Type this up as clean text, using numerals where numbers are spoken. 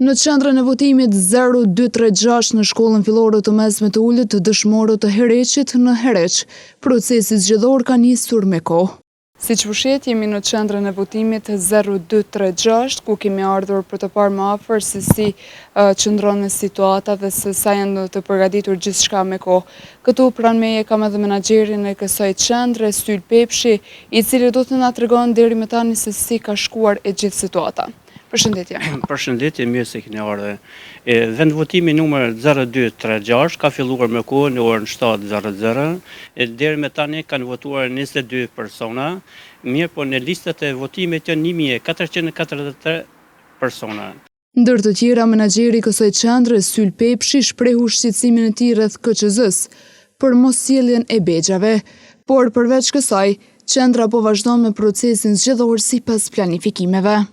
Në qendrën e votimit 0236 në shkollën fillore të mesme të Ulët të dëshmorët të Hereqit në Hereq, procesi zgjedhor ka nisur me kohë. Siç pushet, jemi në qendrën e votimit 0236, ku kemi ardhur për të parë më afër se si qëndron situata dhe se sa janë të përgatitur gjithçka me kohë. Këtu pranë meje kam edhe menaxherin e kësaj qendre, Syl Pepshi, i cili do të na tregon deri më tani se si ka shkuar e gjithë situata. Përshëndetje. Përshëndetje, mirë se keni ardhur. Vend votimi numër 0236 ka filluar me kohë në orën 7:00. Deri më tani kanë votuar 22 persona, mirë po në listat e votimit janë 1443 persona. Ndër të tjera, menaxheri i kësaj qendre, Syl Pepshi, shprehu shqetësimin e tij rreth KQZ-s për mosjelljen e bexhave, por përveç kësaj, qendra po vazhdon me procesin zgjedhor sipas planifikimeve.